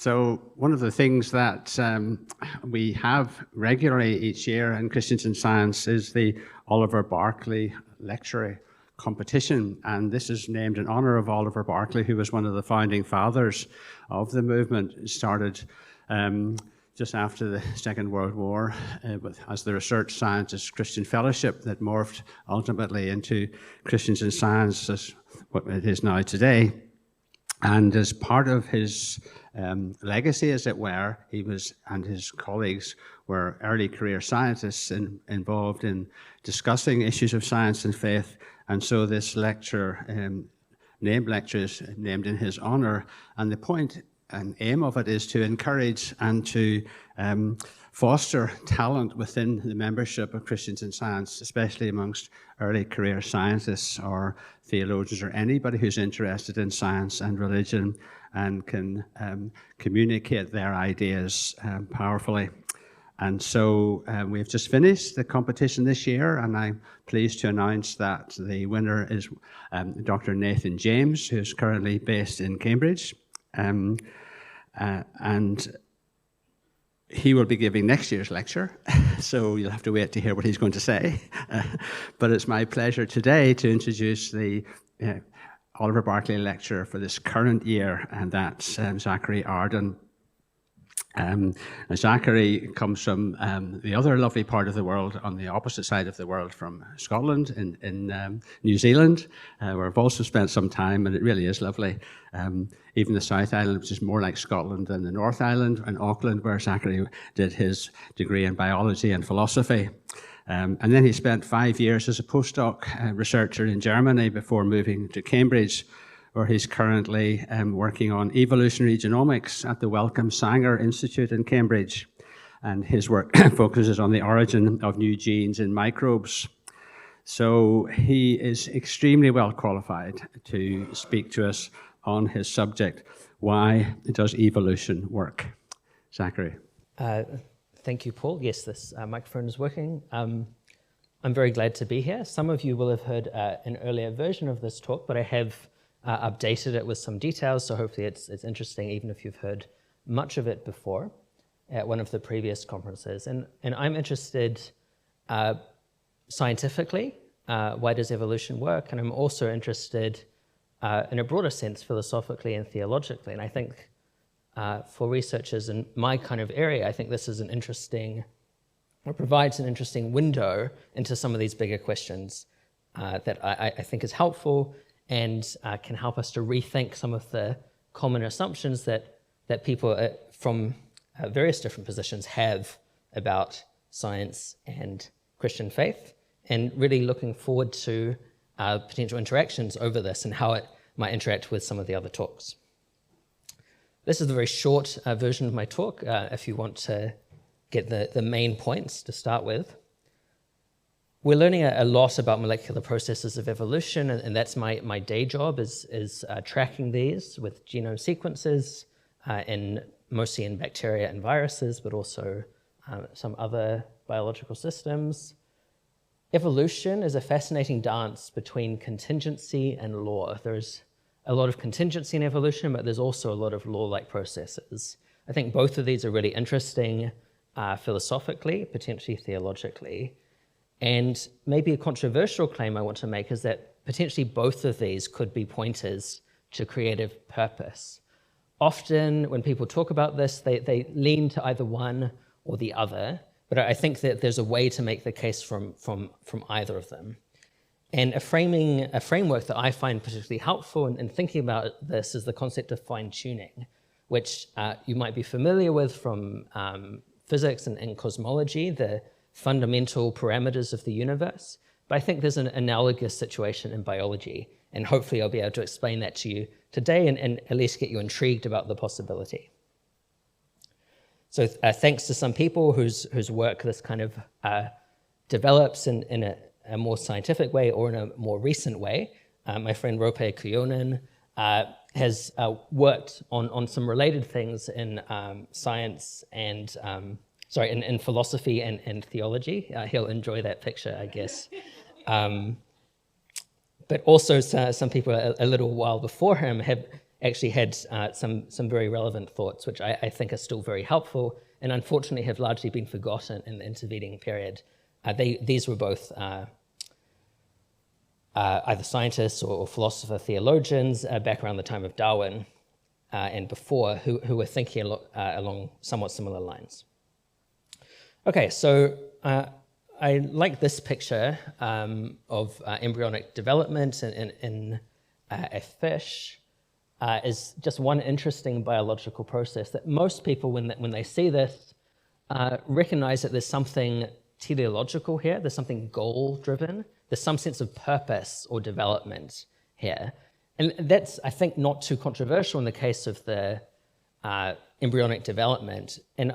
So one of the things that we have regularly each year in Christians in Science is the Oliver Barclay Lecture Competition, and this is named in honor of Oliver Barclay, who was one of the founding fathers of the movement. It started just after the Second World War as the Research Scientist Christian Fellowship that morphed ultimately into Christians in Science as what it is now today. And as part of his legacy, as it were, he was and his colleagues were early career scientists involved in discussing issues of science and faith. And so this lecture, named lecture, is named in his honor. And the point and aim of it is to encourage and to foster talent within the membership of Christians in Science, especially amongst early career scientists or theologians or anybody who's interested in science and religion and can communicate their ideas powerfully. And so we've just finished the competition this year, and I'm pleased to announce that the winner is Dr. Nathan James, who's currently based in Cambridge. And he will be giving next year's lecture, so you'll have to wait to hear what he's going to say. But it's my pleasure today to introduce the Oliver Barclay Lecturer for this current year, and that's Zachary Ardern. Zachary comes from the other lovely part of the world, on the opposite side of the world from Scotland, in New Zealand, where I've also spent some time, and it really is lovely. Even the South Island, which is more like Scotland than the North Island, and Auckland, where Zachary did his degree in biology and philosophy. And then he spent 5 years as a postdoc researcher in Germany before moving to Cambridge, where he's currently working on evolutionary genomics at the Wellcome Sanger Institute in Cambridge. And his work focuses on the origin of new genes in microbes. So he is extremely well qualified to speak to us on his subject, why does evolution work? Zachary. Thank you, Paul. Yes, this microphone is working. I'm very glad to be here. Some of you will have heard an earlier version of this talk, but I have updated it with some details, so hopefully it's interesting, even if you've heard much of it before at one of the previous conferences. And I'm interested scientifically, why does evolution work? And I'm also interested in a broader sense, philosophically and theologically. And I think for researchers in my kind of area, I think this is an interesting, or provides an interesting window into some of these bigger questions that I think is helpful and can help us to rethink some of the common assumptions that people from various different positions have about science and Christian faith, and really looking forward to potential interactions over this and how it might interact with some of the other talks. This is a very short version of my talk, if you want to get the main points to start with. We're learning a lot about molecular processes of evolution, and that's my day job is tracking these with genome sequences, mostly in bacteria and viruses, but also some other biological systems. Evolution is a fascinating dance between contingency and law. There's a lot of contingency in evolution, but there's also a lot of law-like processes. I think both of these are really interesting philosophically, potentially theologically. And maybe a controversial claim I want to make is that potentially both of these could be pointers to creative purpose. Often when people talk about this, they lean to either one or the other, but I think that there's a way to make the case from either of them. And a framework that I find particularly helpful in thinking about this is the concept of fine-tuning, which you might be familiar with from physics and cosmology, the fundamental parameters of the universe. But I think there's an analogous situation in biology, and hopefully I'll be able to explain that to you today and at least get you intrigued about the possibility. So thanks to some people whose work this kind of develops in a more scientific way or in a more recent way. My friend Rope Kuyonen has worked on some related things in science and, in philosophy and theology. He'll enjoy that picture, I guess. But also some people a little while before him have actually had some very relevant thoughts, which I think are still very helpful, and unfortunately have largely been forgotten in the intervening period. These were both either scientists or philosopher theologians back around the time of Darwin and before, who were thinking along somewhat similar lines. Okay, so I like this picture of embryonic development in a fish is just one interesting biological process that most people, when they see this, recognize that there's something teleological here, there's something goal-driven, there's some sense of purpose or development here. And that's, I think, not too controversial in the case of the embryonic development. And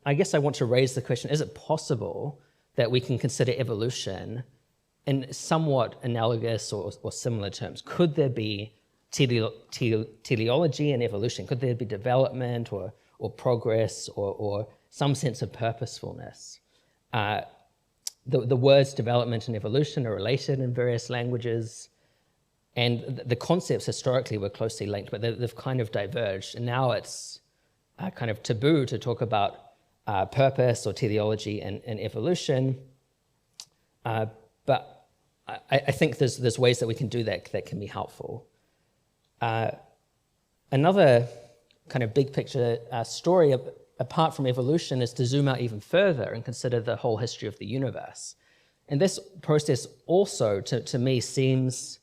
I guess I want to raise the question, is it possible that we can consider evolution in somewhat analogous or similar terms? Could there be teleology and evolution? Could there be development or progress or some sense of purposefulness? The words development and evolution are related in various languages, and the concepts historically were closely linked, but they've kind of diverged. And now it's kind of taboo to talk about purpose or teleology and evolution. But I think there's ways that we can do that can be helpful. Another kind of big picture story apart from evolution is to zoom out even further and consider the whole history of the universe. And this process also, to me, seems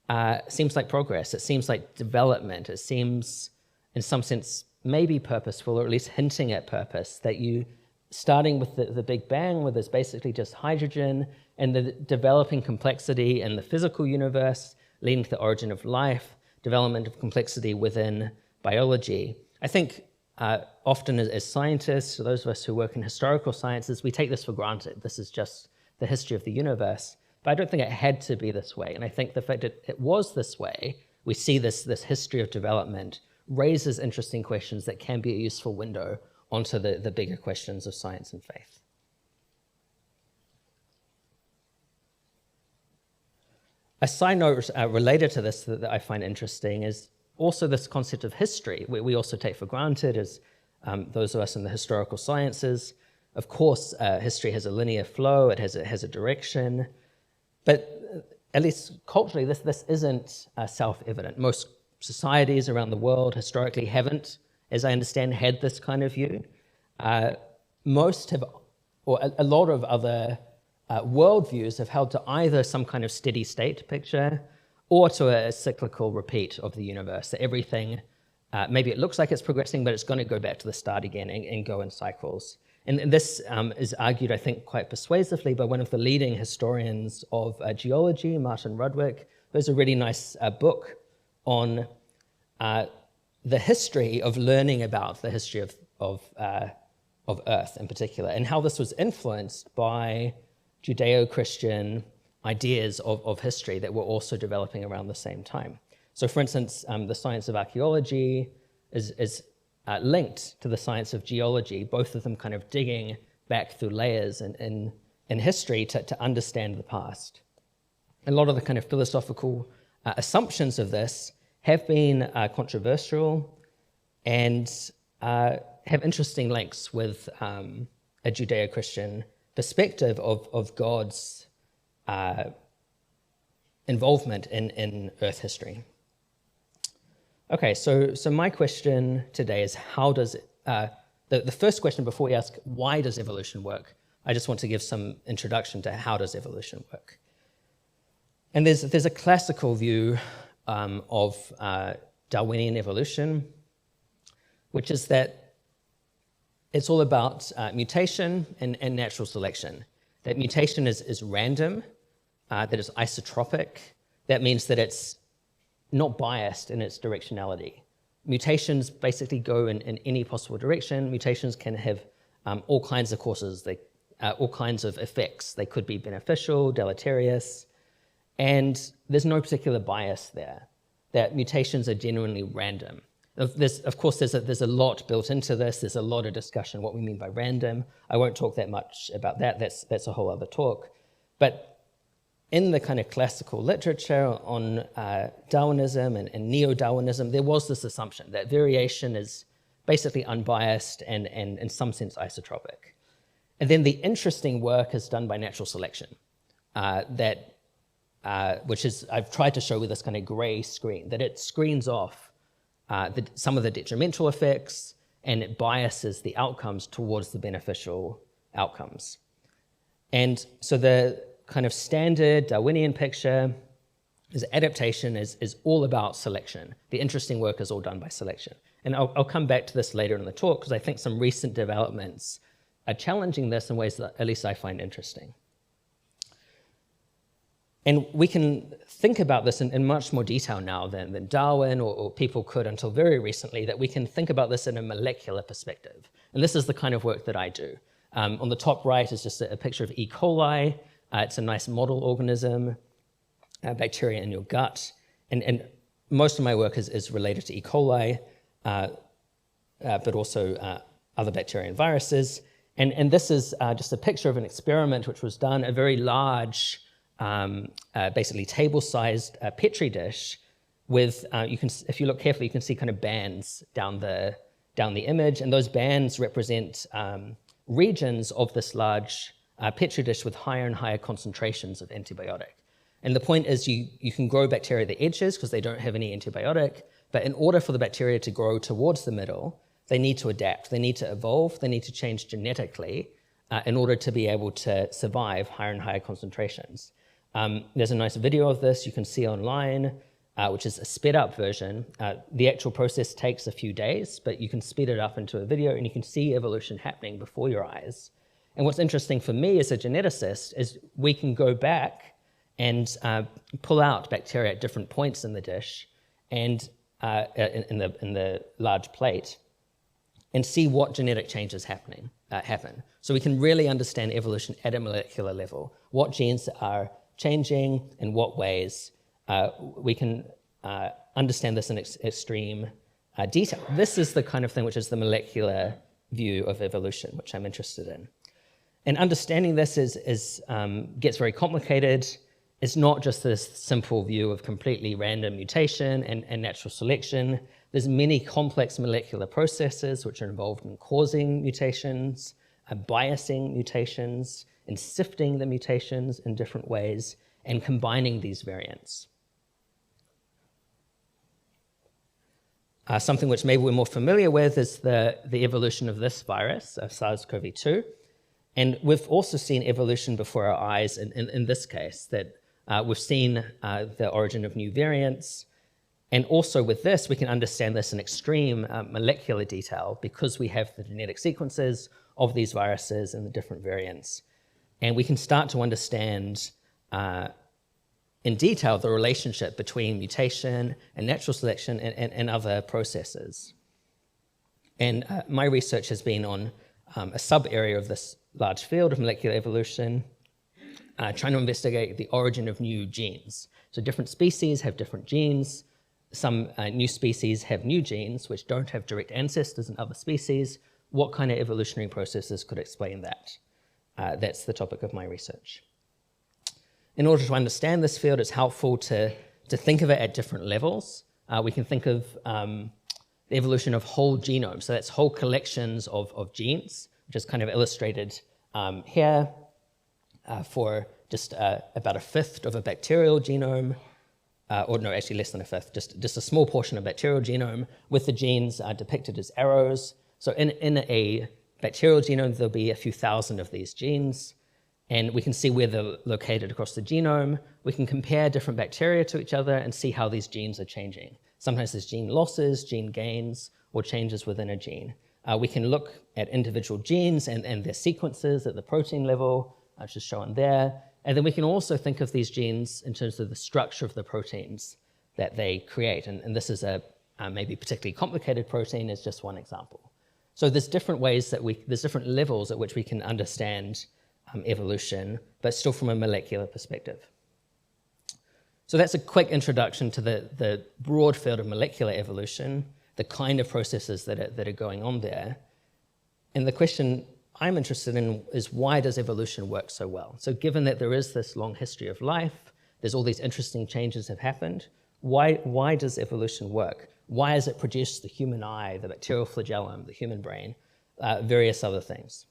like progress. It seems like development. It seems, in some sense, maybe purposeful, or at least hinting at purpose, that you, starting with the Big Bang, where there's basically just hydrogen, and the developing complexity in the physical universe, leading to the origin of life, development of complexity within biology. I think often as scientists, or those of us who work in historical sciences, we take this for granted. This is just the history of the universe. But I don't think it had to be this way. And I think the fact that it was this way, we see this history of development, raises interesting questions that can be a useful window onto the bigger questions of science and faith. A side note related to this that I find interesting is also this concept of history. We also take for granted as those of us in the historical sciences. Of course, history has a linear flow, it has a direction, but at least culturally, this isn't self-evident. Most societies around the world historically haven't, as I understand, had this kind of view. Most have, or a lot of other worldviews have held to either some kind of steady state picture or to a cyclical repeat of the universe. That everything, maybe it looks like it's progressing, but it's going to go back to the start again and go in cycles. And this is argued, I think, quite persuasively by one of the leading historians of geology, Martin Rudwick. There's a really nice book on the history of learning about the history of Earth in particular, and how this was influenced by Judeo-Christian ideas of history that were also developing around the same time. So for instance, the science of archaeology is linked to the science of geology, both of them kind of digging back through layers in history to understand the past. A lot of the kind of philosophical assumptions of this have been controversial and have interesting links with a Judeo-Christian perspective of God's involvement in Earth history. Okay, so my question today is how does the first question before we ask why does evolution work, I just want to give some introduction to how does evolution work. And there's a classical view of Darwinian evolution, which is that it's all about mutation and natural selection. That mutation is random, that it's isotropic. That means that it's not biased in its directionality. Mutations basically go in any possible direction. Mutations can have all kinds of courses, all kinds of effects. They could be beneficial, deleterious, and there's no particular bias there. That mutations are genuinely random. Of course, there's a lot built into this. There's a lot of discussion what we mean by random. I won't talk that much about that. That's a whole other talk. But in the kind of classical literature on Darwinism and neo-Darwinism, there was this assumption that variation is basically unbiased and in some sense isotropic. And then the interesting work is done by natural selection, which is, I've tried to show with this kind of gray screen, that it screens off some of the detrimental effects and it biases the outcomes towards the beneficial outcomes. And so the kind of standard Darwinian picture is adaptation is all about selection. The interesting work is all done by selection. And I'll come back to this later in the talk because I think some recent developments are challenging this in ways that at least I find interesting. And we can think about this in much more detail now than Darwin or people could until very recently, that we can think about this in a molecular perspective. And this is the kind of work that I do. On the top right is just a picture of E. coli. It's a nice model organism, bacteria in your gut. And most of my work is related to E. coli, but also other bacteria and viruses. And this is just a picture of an experiment which was done, a very large, basically table-sized Petri dish with, if you look carefully, you can see kind of bands down the image, and those bands represent regions of this large Petri dish with higher and higher concentrations of antibiotic. And the point is you can grow bacteria at the edges because they don't have any antibiotic, but in order for the bacteria to grow towards the middle, they need to adapt, they need to evolve, they need to change genetically in order to be able to survive higher and higher concentrations. There's a nice video of this you can see online, which is a sped up version. The actual process takes a few days, but you can speed it up into a video and you can see evolution happening before your eyes. And what's interesting for me as a geneticist is we can go back and pull out bacteria at different points in the dish and in the large plate and see what genetic changes happen. So we can really understand evolution at a molecular level, what genes are changing, in what ways. We can understand this in extreme detail. This is the kind of thing which is the molecular view of evolution, which I'm interested in. And understanding this gets very complicated. It's not just this simple view of completely random mutation and natural selection. There's many complex molecular processes which are involved in causing mutations, biasing mutations, and sifting the mutations in different ways, and combining these variants. Something which maybe we're more familiar with is the evolution of this virus, SARS-CoV-2. And we've also seen evolution before our eyes in this case, that we've seen the origin of new variants. And also with this, we can understand this in extreme molecular detail because we have the genetic sequences of these viruses and the different variants. And we can start to understand in detail the relationship between mutation and natural selection and other processes. And my research has been on a sub-area of this large field of molecular evolution, trying to investigate the origin of new genes. So different species have different genes. Some new species have new genes which don't have direct ancestors in other species. What kind of evolutionary processes could explain that? That's the topic of my research. In order to understand this field, it's helpful to think of it at different levels. We can think of the evolution of whole genomes. So that's whole collections of genes, which is kind of illustrated here for just about a fifth of a bacterial genome, or no, actually less than a fifth, just a small portion of bacterial genome with the genes depicted as arrows. So in a bacterial genome, there'll be a few thousand of these genes, and we can see where they're located across the genome. We can compare different bacteria to each other and see how these genes are changing. Sometimes there's gene losses, gene gains, or changes within a gene. We can look at individual genes and their sequences at the protein level, which is shown there. And then we can also think of these genes in terms of the structure of the proteins that they create. And this is a maybe particularly complicated protein is just one example. So there's different ways there's different levels at which we can understand evolution, but still from a molecular perspective. So that's a quick introduction to the broad field of molecular evolution, the kind of processes that are going on there. And the question I'm interested in is why does evolution work so well? So given that there is this long history of life, there's all these interesting changes have happened, why does evolution work? Why has it produced the human eye, the bacterial flagellum, the human brain, various other things?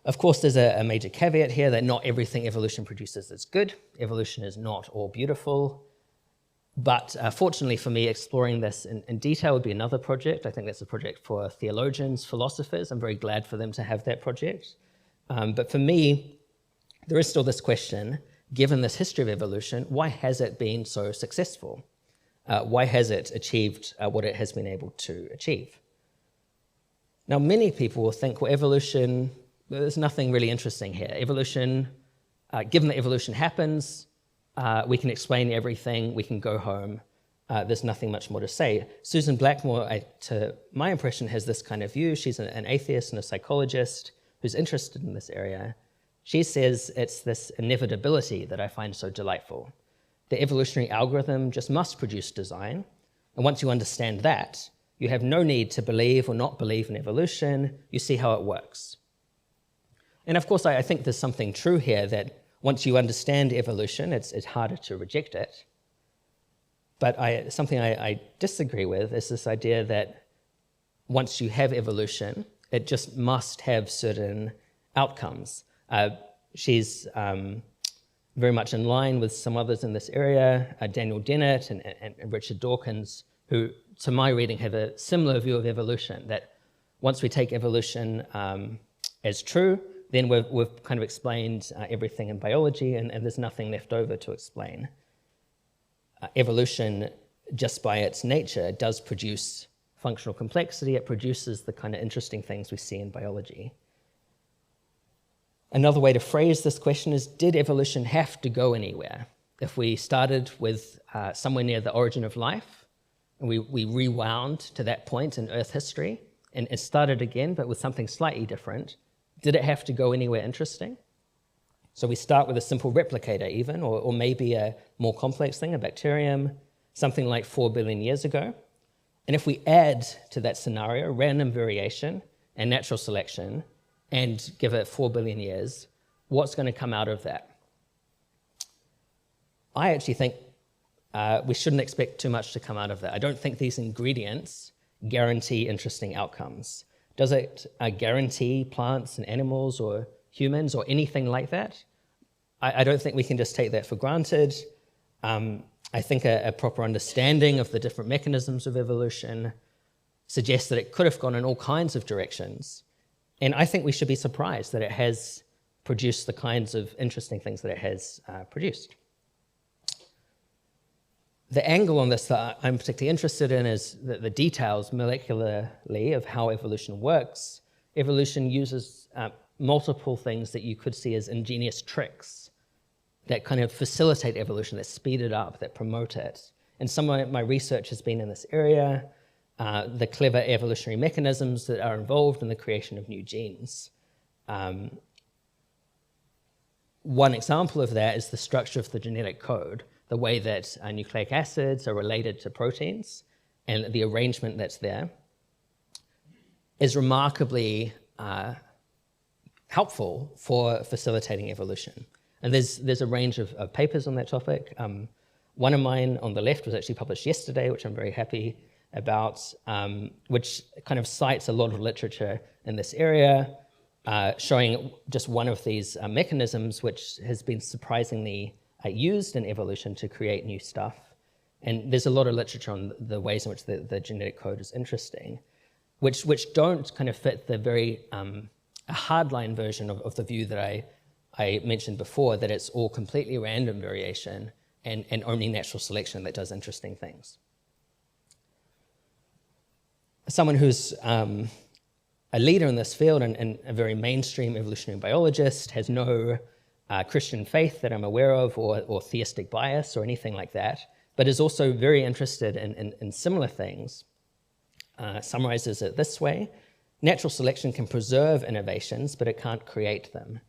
Of course, there's a major caveat here that not everything evolution produces is good. Evolution is not all beautiful. But fortunately for me, exploring this in detail would be another project. I think that's a project for theologians, philosophers. I'm very glad for them to have that project. But for me, there is still this question, given this history of evolution, why has it been so successful? Why has it achieved what it has been able to achieve? Now, many people will think, well, evolution, there's nothing really interesting here. Evolution, given that evolution happens, we can explain everything, we can go home, there's nothing much more to say. Susan Blackmore, to my impression, has this kind of view. She's an atheist and a psychologist who's interested in this area. She says it's this inevitability that I find so delightful. The evolutionary algorithm just must produce design, and once you understand that, you have no need to believe or not believe in evolution, you see how it works. And of course, I think there's something true here that once you understand evolution, it's harder to reject it. But something I disagree with is this idea that once you have evolution, it just must have certain outcomes. She's very much in line with some others in this area, Daniel Dennett and Richard Dawkins, who, to my reading, have a similar view of evolution, that once we take evolution as true, then we've kind of explained everything in biology, and there's nothing left over to explain. Evolution, just by its nature, does produce functional complexity. It produces the kind of interesting things we see in biology. Another way to phrase this question is, did evolution have to go anywhere? If we started with somewhere near the origin of life, and we rewound to that point in Earth history, and it started again, but with something slightly different, did it have to go anywhere interesting? So we start with a simple replicator even, or maybe a more complex thing, a bacterium, something like 4 billion years ago. And if we add to that scenario random variation and natural selection and give it 4 billion years, what's going to come out of that? I actually think we shouldn't expect too much to come out of that. I don't think these ingredients guarantee interesting outcomes. Does it guarantee plants and animals or humans or anything like that? I don't think we can just take that for granted. I think a proper understanding of the different mechanisms of evolution suggests that it could have gone in all kinds of directions. And I think we should be surprised that it has produced the kinds of interesting things that it has produced. The angle on this that I'm particularly interested in is the details molecularly of how evolution works. Evolution uses multiple things that you could see as ingenious tricks that kind of facilitate evolution, that speed it up, that promote it. And some of my research has been in this area, the clever evolutionary mechanisms that are involved in the creation of new genes. One example of that is the structure of the genetic code, the way that nucleic acids are related to proteins, and the arrangement that's there is remarkably helpful for facilitating evolution. And there's a range of papers on that topic. One of mine on the left was actually published yesterday, which I'm very happy about, which kind of cites a lot of literature in this area, showing just one of these mechanisms which has been surprisingly used in evolution to create new stuff. And there's a lot of literature on the ways in which the genetic code is interesting, which don't kind of fit the very hardline version of the view that I mentioned before, that it's all completely random variation and only natural selection that does interesting things. Someone who's a leader in this field and a very mainstream evolutionary biologist, has no Christian faith that I'm aware of, or theistic bias or anything like that, but is also very interested in similar things, summarizes it this way: natural selection can preserve innovations, but it can't create them.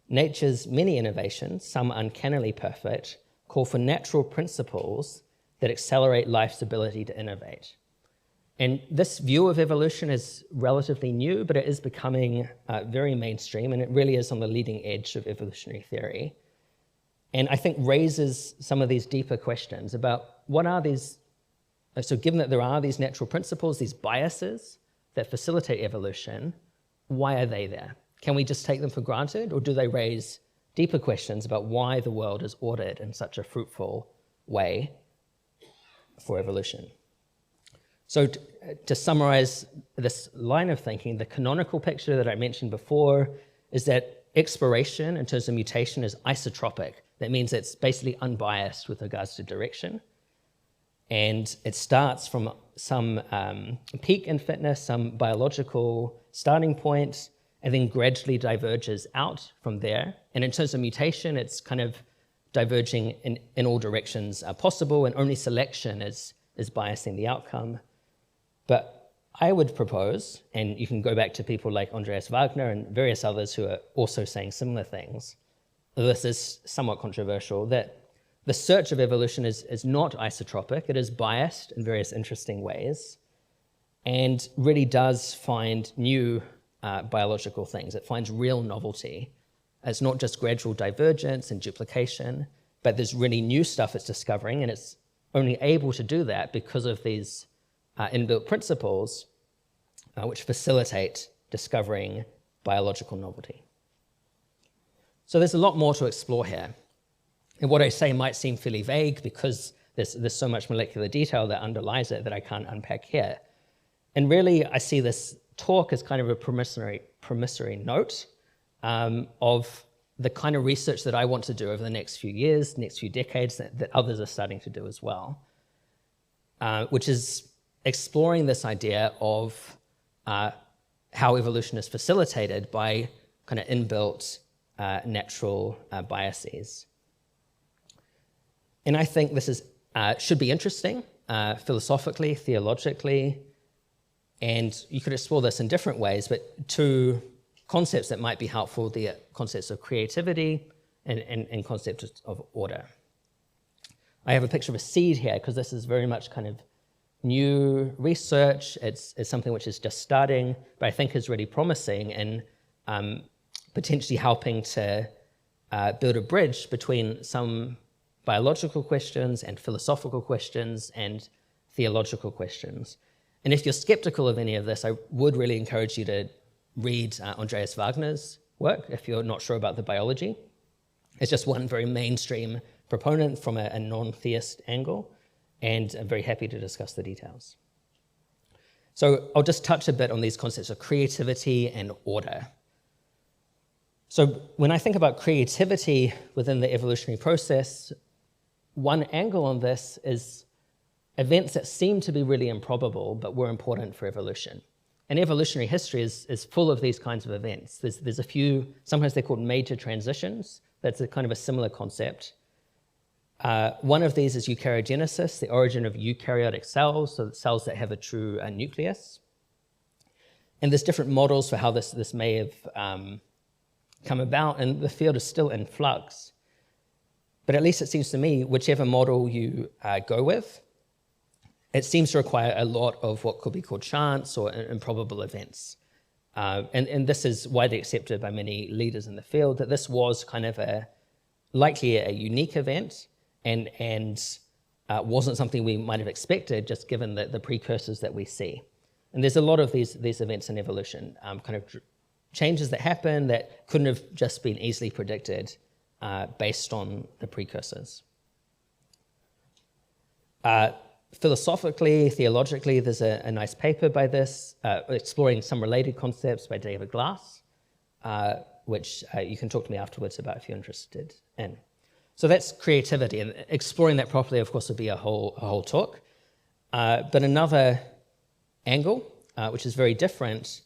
Nature's many innovations, some uncannily perfect, call for natural principles that accelerate life's ability to innovate. And this view of evolution is relatively new, but it is becoming very mainstream, and it really is on the leading edge of evolutionary theory. And I think raises some of these deeper questions about what are these, so given that there are these natural principles, these biases that facilitate evolution, why are they there? Can we just take them for granted, or do they raise deeper questions about why the world is ordered in such a fruitful way for evolution? So to summarize this line of thinking, the canonical picture that I mentioned before is that exploration in terms of mutation is isotropic. That means it's basically unbiased with regards to direction. And it starts from some peak in fitness, some biological starting point, and then gradually diverges out from there. And in terms of mutation, it's kind of diverging in all directions possible, and only selection is biasing the outcome. But I would propose, and you can go back to people like Andreas Wagner and various others who are also saying similar things, this is somewhat controversial, that the search of evolution is not isotropic. It is biased in various interesting ways, and really does find new biological things. It finds real novelty. It's not just gradual divergence and duplication, but there's really new stuff it's discovering, and it's only able to do that because of these inbuilt principles which facilitate discovering biological novelty. So there's a lot more to explore here. And what I say might seem fairly vague because there's so much molecular detail that underlies it that I can't unpack here. And really, I see this talk as kind of a promissory note of the kind of research that I want to do over the next few years, next few decades, that others are starting to do as well, which is exploring this idea of how evolution is facilitated by kind of inbuilt natural biases. And I think this should be interesting philosophically, theologically, and you could explore this in different ways, but two concepts that might be helpful, the concepts of creativity and concepts of order. I have a picture of a seed here because this is very much kind of new research. It's something which is just starting, but I think is really promising and potentially helping to build a bridge between some biological questions and philosophical questions and theological questions. And if you're skeptical of any of this, I would really encourage you to read Andreas Wagner's work if you're not sure about the biology. It's just one very mainstream proponent from a non-theist angle, and I'm very happy to discuss the details. So I'll just touch a bit on these concepts of creativity and order. So when I think about creativity within the evolutionary process, one angle on this is events that seem to be really improbable but were important for evolution. And evolutionary history is full of these kinds of events. There's a few, sometimes they're called major transitions. That's a kind of a similar concept. One of these is eukaryogenesis, the origin of eukaryotic cells, so cells that have a true nucleus. And there's different models for how this may have come about, and the field is still in flux. But at least it seems to me, whichever model you go with, it seems to require a lot of what could be called chance or improbable events. And this is widely accepted by many leaders in the field, that this was kind of likely a unique event and wasn't something we might have expected just given the precursors that we see. And there's a lot of these events in evolution, kind of changes that happen that couldn't have just been easily predicted based on the precursors. Philosophically, theologically, there's a nice paper by this, exploring some related concepts by David Glass, which you can talk to me afterwards about if you're interested in. So that's creativity, and exploring that properly, of course, would be a whole talk. But another angle, which is very different,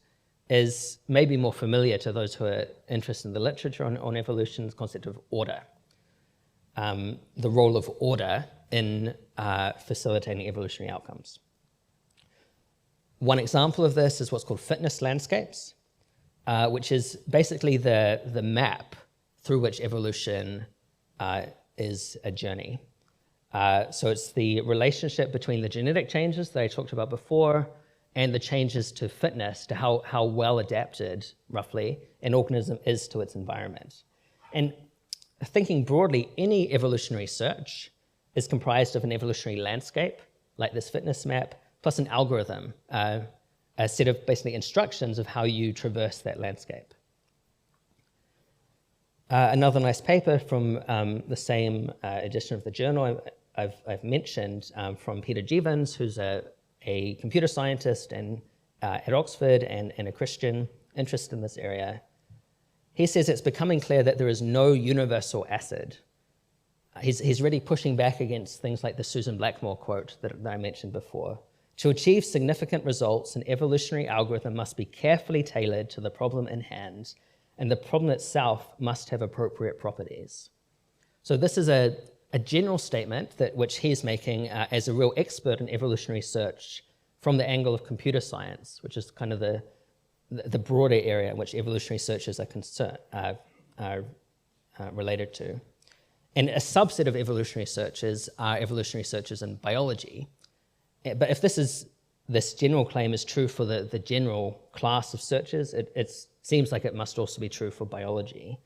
is maybe more familiar to those who are interested in the literature on evolution, the concept of order. The role of order in facilitating evolutionary outcomes. One example of this is what's called fitness landscapes, which is basically the map through which evolution is a journey. So it's the relationship between the genetic changes that I talked about before and the changes to fitness, to how well adapted, roughly, an organism is to its environment. And thinking broadly, any evolutionary search is comprised of an evolutionary landscape, like this fitness map, plus an algorithm, a set of basically instructions of how you traverse that landscape. Another nice paper from the same edition of the journal I've mentioned from Peter Jevons, who's a computer scientist at Oxford and a Christian interested in this area. He says it's becoming clear that there is no universal acid. He's really pushing back against things like the Susan Blackmore quote that I mentioned before. To achieve significant results, an evolutionary algorithm must be carefully tailored to the problem in hand, and the problem itself must have appropriate properties. So this is a general statement which he's making as a real expert in evolutionary search from the angle of computer science, which is kind of the broader area in which evolutionary searches are related to. And a subset of evolutionary searches are evolutionary searches in biology. But if this general claim is true for the general class of searches, it seems like it must also be true for biology.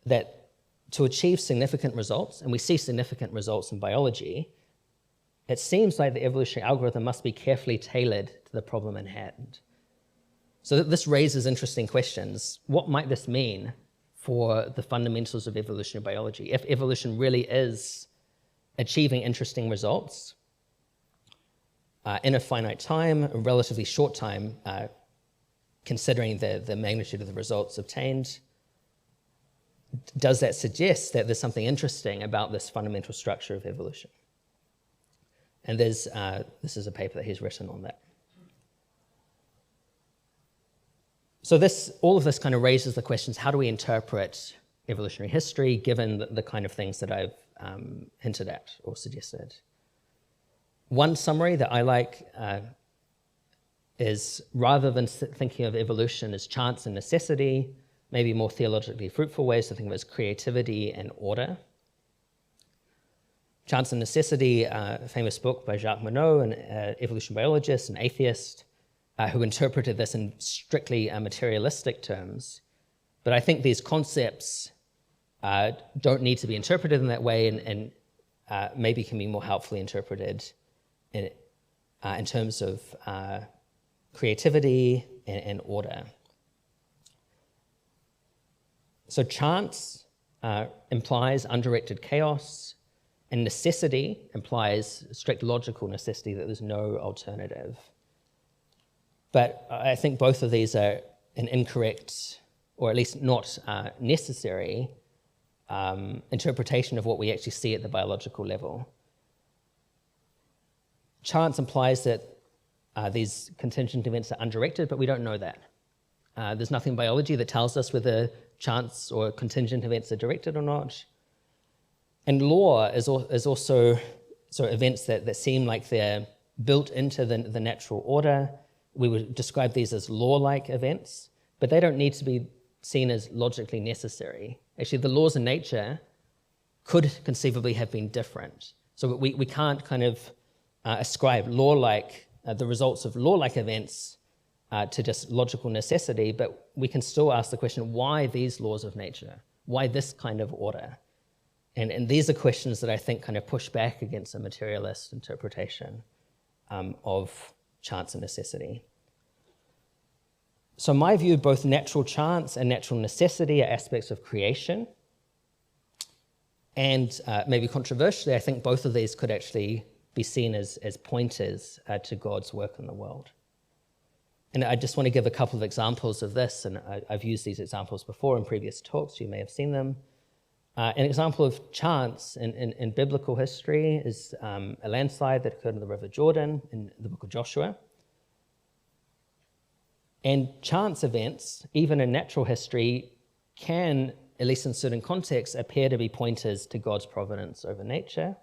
That to achieve significant results, and we see significant results in biology, it seems like the evolutionary algorithm must be carefully tailored to the problem in hand. So this raises interesting questions. What might this mean for the fundamentals of evolutionary biology? If evolution really is achieving interesting results in a finite time, a relatively short time, considering the magnitude of the results obtained, does that suggest that there's something interesting about this fundamental structure of evolution? And this is a paper that he's written on that. So all of this kind of raises the questions, how do we interpret evolutionary history given the kind of things that I've hinted at or suggested? One summary that I like is, rather than thinking of evolution as chance and necessity, maybe more theologically fruitful ways to think of it as creativity and order. Chance and Necessity, a famous book by Jacques Monod, an evolution biologist, an atheist, who interpreted this in strictly materialistic terms. But I think these concepts don't need to be interpreted in that way, and maybe can be more helpfully interpreted in terms of creativity and order. So chance implies undirected chaos, and necessity implies strict logical necessity, that there's no alternative. But I think both of these are an incorrect, or at least not necessary, interpretation of what we actually see at the biological level. Chance implies that these contingent events are undirected, but we don't know that. There's nothing in biology that tells us whether chance or contingent events are directed or not. And law is also events that seem like they're built into the natural order. We would describe these as law-like events, but they don't need to be seen as logically necessary. Actually, the laws of nature could conceivably have been different. So we can't kind of ascribe law-like, the results of law-like events to just logical necessity, but we can still ask the question, why these laws of nature? Why this kind of order? And these are questions that I think kind of push back against a materialist interpretation of chance and necessity. So in my view, both natural chance and natural necessity are aspects of creation. And maybe controversially, I think both of these could actually be seen as pointers to God's work in the world. And I just want to give a couple of examples of this, and I've used these examples before in previous talks, you may have seen them. An example of chance in biblical history is a landslide that occurred in the River Jordan in the book of Joshua. And chance events, even in natural history, can, at least in certain contexts, appear to be pointers to God's providence over nature.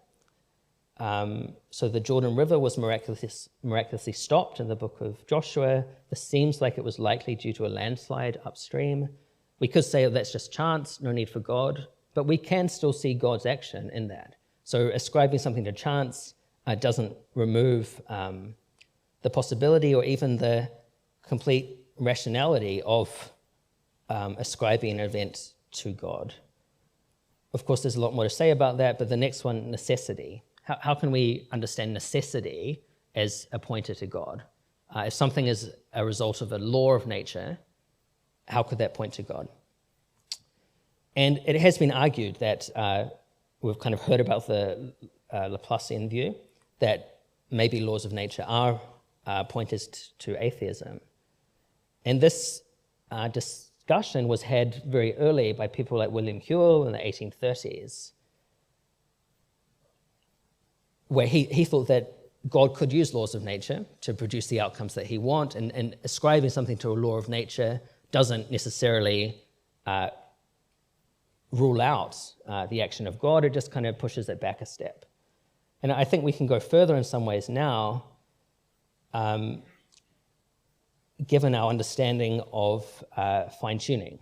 So the Jordan River was miraculously stopped in the book of Joshua. This seems like it was likely due to a landslide upstream. We could say that's just chance, no need for God, but we can still see God's action in that. So ascribing something to chance doesn't remove the possibility or even the complete rationality of ascribing an event to God. Of course, there's a lot more to say about that, but the next one, necessity. How can we understand necessity as a pointer to God? If something is a result of a law of nature, how could that point to God? And it has been argued that we've kind of heard about the Laplacian view, that maybe laws of nature are pointers to atheism. And this discussion was had very early by people like William Whewell in the 1830s, where he thought that God could use laws of nature to produce the outcomes that he wants, and ascribing something to a law of nature doesn't necessarily rule out the action of God. It just kind of pushes it back a step. And I think we can go further in some ways now, given our understanding of fine-tuning.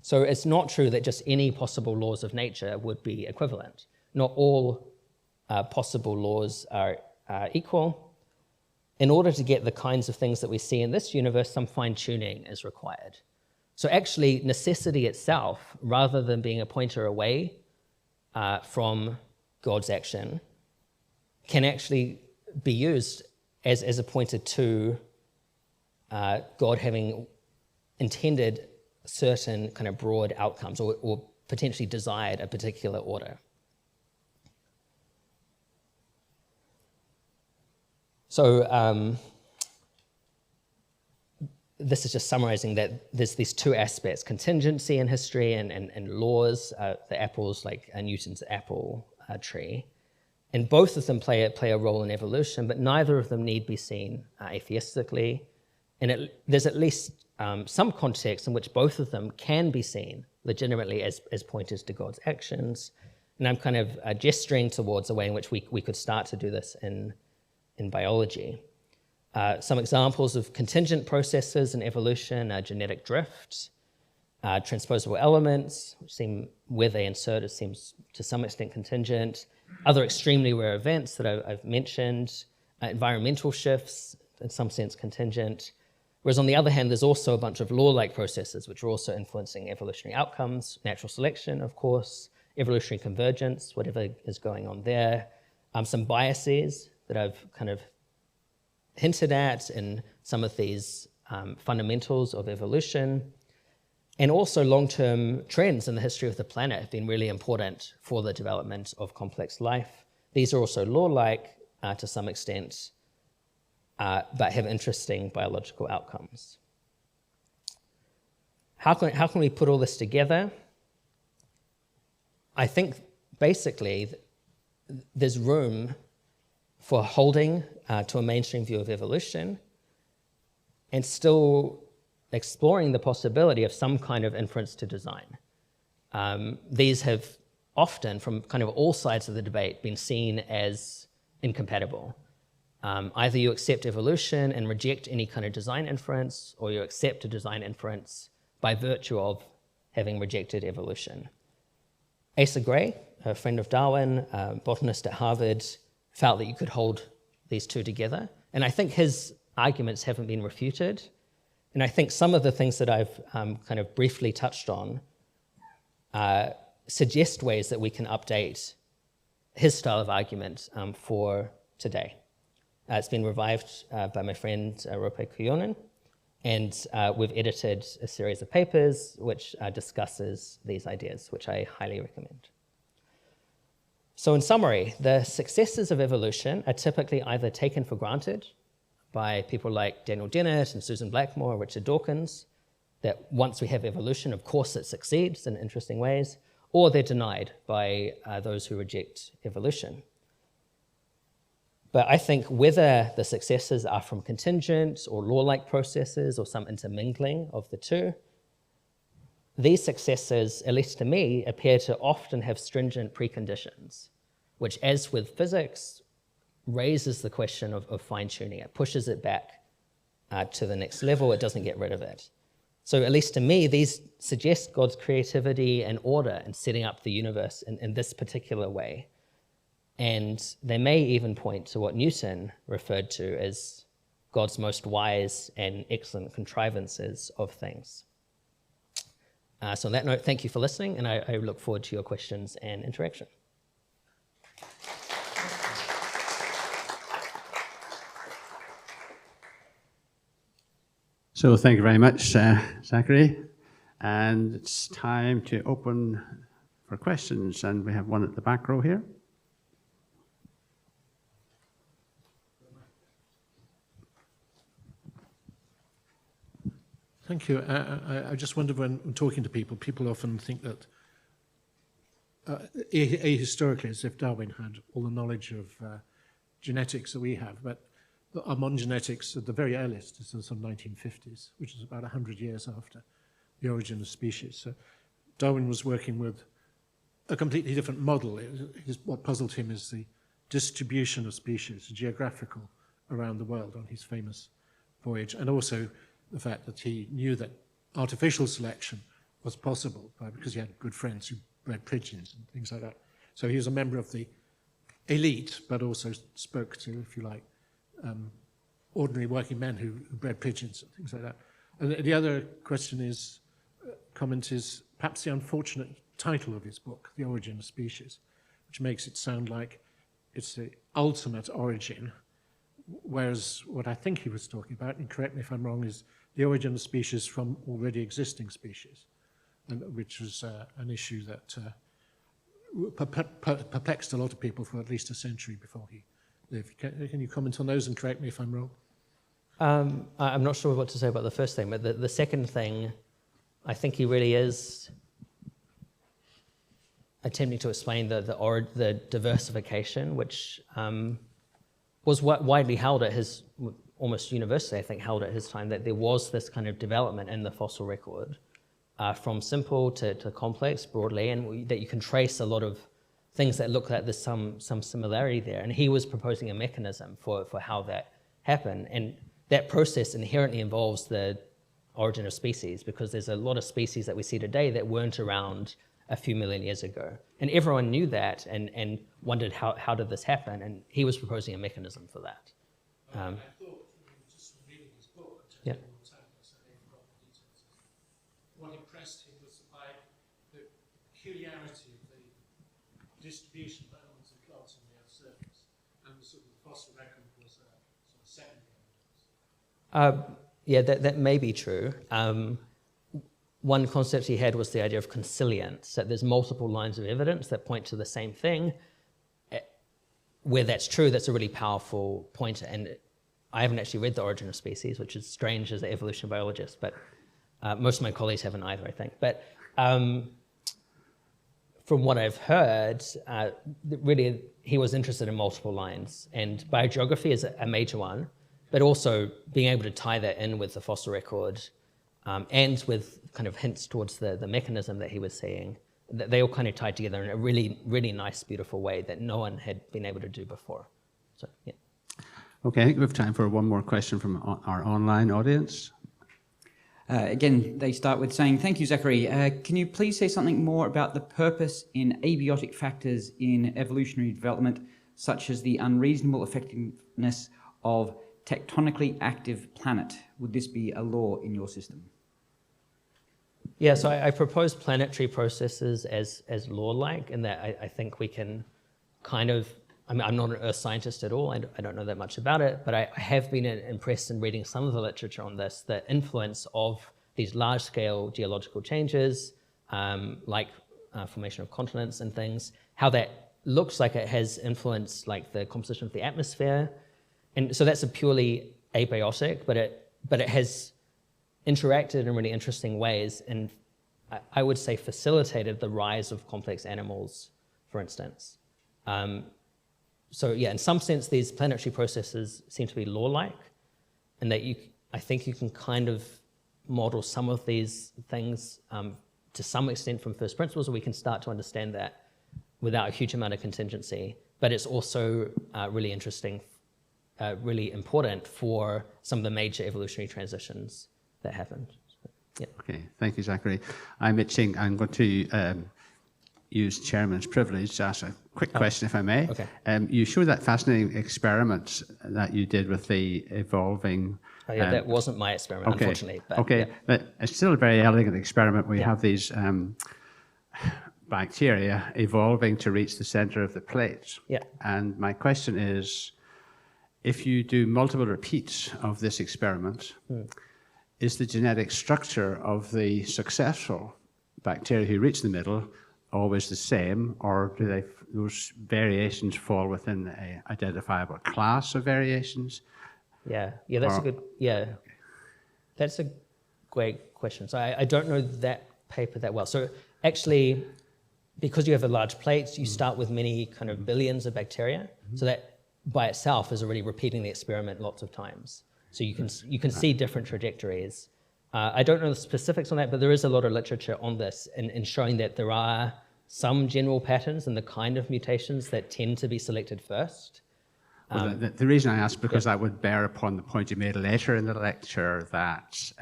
So it's not true that just any possible laws of nature would be equivalent. Not all possible laws are equal. In order to get the kinds of things that we see in this universe, some fine-tuning is required. So actually, necessity itself, rather than being a pointer away from God's action, can actually be used as a pointer to God having intended certain kind of broad outcomes, or potentially desired a particular order. So this is just summarizing that there's these two aspects, contingency in history and laws, the apples, like Newton's apple tree. And both of them play a role in evolution, but neither of them need be seen atheistically. And there's at least some context in which both of them can be seen legitimately as pointers to God's actions. And I'm kind of gesturing towards a way in which we could start to do this in biology. Some examples of contingent processes in evolution are genetic drift, transposable elements, which seem, where they insert, it seems to some extent contingent. Other extremely rare events that I've mentioned, environmental shifts, in some sense contingent. Whereas on the other hand, there's also a bunch of law-like processes which are also influencing evolutionary outcomes, natural selection, of course, evolutionary convergence, whatever is going on there, some biases that I've kind of hinted at in some of these fundamentals of evolution, and also long-term trends in the history of the planet have been really important for the development of complex life. These are also law-like to some extent, but have interesting biological outcomes. How can we put all this together? I think basically there's room for holding to a mainstream view of evolution and still exploring the possibility of some kind of inference to design. These have often, from kind of all sides of the debate, been seen as incompatible. Either you accept evolution and reject any kind of design inference, or you accept a design inference by virtue of having rejected evolution. Asa Gray, a friend of Darwin, botanist at Harvard, felt that you could hold these two together. And I think his arguments haven't been refuted. And I think some of the things that I've kind of briefly touched on suggest ways that we can update his style of argument for today. It's been revived by my friend Roope Kujonen, and we've edited a series of papers which discusses these ideas, which I highly recommend. So in summary, the successes of evolution are typically either taken for granted by people like Daniel Dennett and Susan Blackmore, Richard Dawkins, that once we have evolution, of course it succeeds in interesting ways, or they're denied by those who reject evolution. But I think whether the successes are from contingent or law-like processes or some intermingling of the two, these successes, at least to me, appear to often have stringent preconditions, which, as with physics, raises the question of fine-tuning. It pushes it back to the next level. It doesn't get rid of it. So at least to me, these suggest God's creativity and order in setting up the universe in this particular way. And they may even point to what Newton referred to as God's most wise and excellent contrivances of things. So on that note, thank you for listening, and I look forward to your questions and interaction. So thank you very much, Zachary. And it's time to open for questions, and we have one at the back row here. Thank you. I just wonder, when talking to people, people often think that ahistorically, as if Darwin had all the knowledge of genetics that we have, but our modern genetics at the very earliest is the sort of 1950s, which is about 100 years after the origin of species. So Darwin was working with a completely different model. What puzzled him is the distribution of species, geographical, around the world on his famous voyage, and also the fact that he knew that artificial selection was possible because he had good friends who bred pigeons and things like that. So he was a member of the elite, but also spoke to, if you like, ordinary working men who bred pigeons and things like that. And the other question is, comment is perhaps the unfortunate title of his book, The Origin of Species, which makes it sound like it's the ultimate origin, whereas what I think he was talking about, and correct me if I'm wrong, is the origin of species from already existing species, and which was an issue that perplexed a lot of people for at least a century before he lived. Can you comment on those and correct me if I'm wrong? I'm not sure what to say about the first thing, but the second thing, I think he really is attempting to explain the diversification, which was widely held at his, almost universally, I think, held at his time, that there was this kind of development in the fossil record from simple to complex broadly, and that you can trace a lot of things that look like there's some similarity there. And he was proposing a mechanism for how that happened. And that process inherently involves the origin of species, because there's a lot of species that we see today that weren't around a few million years ago. And everyone knew that and wondered how did this happen? And he was proposing a mechanism for that. I thought, just from reading his book, yeah. What impressed him was the peculiarity of the distribution of animals and plants on the Earth's surface, and the sort of fossil record was a sort of secondary evidence. Yeah, that may be true. One concept he had was the idea of consilience, that there's multiple lines of evidence that point to the same thing. Where that's true, that's a really powerful point. And I haven't actually read The Origin of Species, which is strange as an evolution biologist, but most of my colleagues haven't either, I think. But from what I've heard, really he was interested in multiple lines, and biogeography is a major one, but also being able to tie that in with the fossil record and with kind of hints towards the mechanism that he was seeing. They all kind of tied together in a really, really nice, beautiful way that no one had been able to do before. So, yeah. Okay, I think we have time for one more question from our online audience. Again, they start with saying, thank you, Zachary. Can you please say something more about the purpose in abiotic factors in evolutionary development, such as the unreasonable effectiveness of tectonically active planet? Would this be a law in your system? Yeah, so I propose planetary processes as law-like, in that I think we can kind of, I mean, I'm not an earth scientist at all, I don't know that much about it, but I have been impressed in reading some of the literature on this, the influence of these large-scale geological changes, like formation of continents and things, how that looks like it has influenced like the composition of the atmosphere. And so that's a purely abiotic, but it has interacted in really interesting ways, and I would say facilitated the rise of complex animals, for instance. So yeah, in some sense, these planetary processes seem to be law-like, and that I think you can kind of model some of these things to some extent from first principles, or we can start to understand that without a huge amount of contingency. But it's also really interesting, really important for some of the major evolutionary transitions that happened. So, yeah. Okay, thank you, Zachary. I'm going to use chairman's privilege to ask a quick question, if I may. Okay. You showed that fascinating experiment that you did with the evolving. Oh, yeah, that wasn't my experiment, unfortunately. But, okay, yeah. but it's still a very elegant experiment. We Yeah. have these bacteria evolving to reach the center of the plate. Yeah. And my question is, if you do multiple repeats of this experiment, is the genetic structure of the successful bacteria who reach the middle always the same, or do those variations fall within an identifiable class of variations? Yeah, that's a good, that's a great question. So I don't know that paper that well. So actually, because you have a large plate, you start with many kind of billions of bacteria. So that by itself is already repeating the experiment lots of times. So you can see different trajectories. I don't know the specifics on that, but there is a lot of literature on this in showing that there are some general patterns in the kind of mutations that tend to be selected first. Well, the reason I asked, because that would bear upon the point you made later in the lecture, that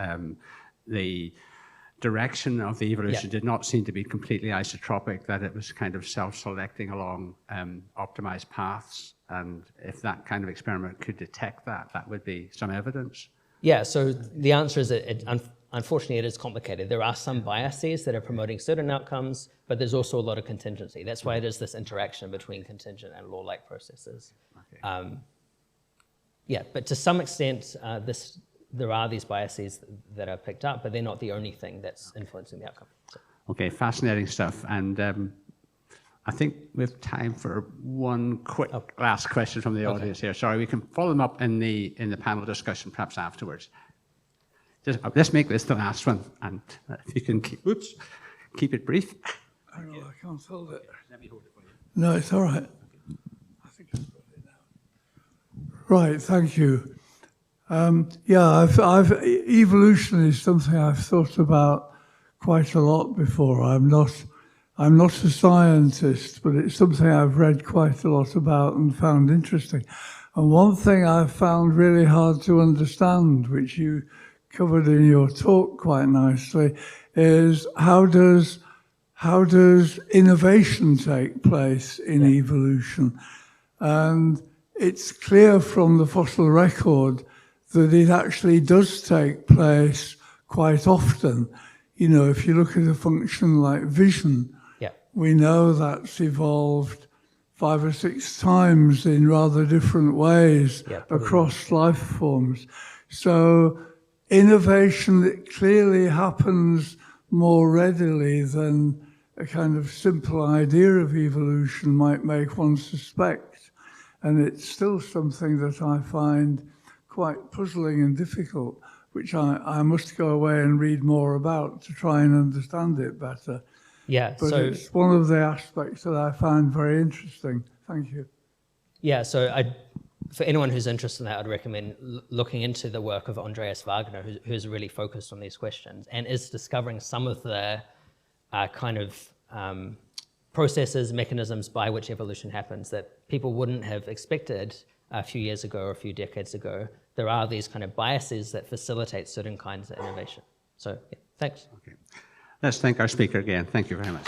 the direction of the evolution did not seem to be completely isotropic, that it was kind of self-selecting along optimized paths. And if that kind of experiment could detect that, that would be some evidence. Yeah, so the answer is that unfortunately it is complicated. There are some biases that are promoting certain outcomes, but there's also a lot of contingency. That's why it is this interaction between contingent and law-like processes. Okay. But to some extent, there are these biases that are picked up, but they're not the only thing that's influencing the outcome. So. Okay, fascinating stuff. And I think we have time for one quick last question from the audience here. Sorry, we can follow them up in the panel discussion perhaps afterwards. Let's make this the last one, and if you can keep it brief. I know, I can't hold it. Let me hold it for you. No, it's all right. I think I've got it now. Right, thank you. Evolution is something I've thought about quite a lot before. I'm not a scientist, but it's something I've read quite a lot about and found interesting. And one thing I've found really hard to understand, which you covered in your talk quite nicely, is how does innovation take place in evolution? And it's clear from the fossil record that it actually does take place quite often. You know, if you look at a function like vision, we know that's evolved 5 or 6 times in rather different ways across life forms. So innovation that clearly happens more readily than a kind of simple idea of evolution might make one suspect. And it's still something that I find quite puzzling and difficult, which I must go away and read more about to try and understand it better. Yeah, but it's one of the aspects that I find very interesting. Thank you. Yeah, so for anyone who's interested in that, I'd recommend looking into the work of Andreas Wagner, who's really focused on these questions and is discovering some of the kind of processes, mechanisms by which evolution happens that people wouldn't have expected a few years ago or a few decades ago. There are these kind of biases that facilitate certain kinds of innovation. So, thanks. Okay. Let's thank our speaker again. Thank you very much.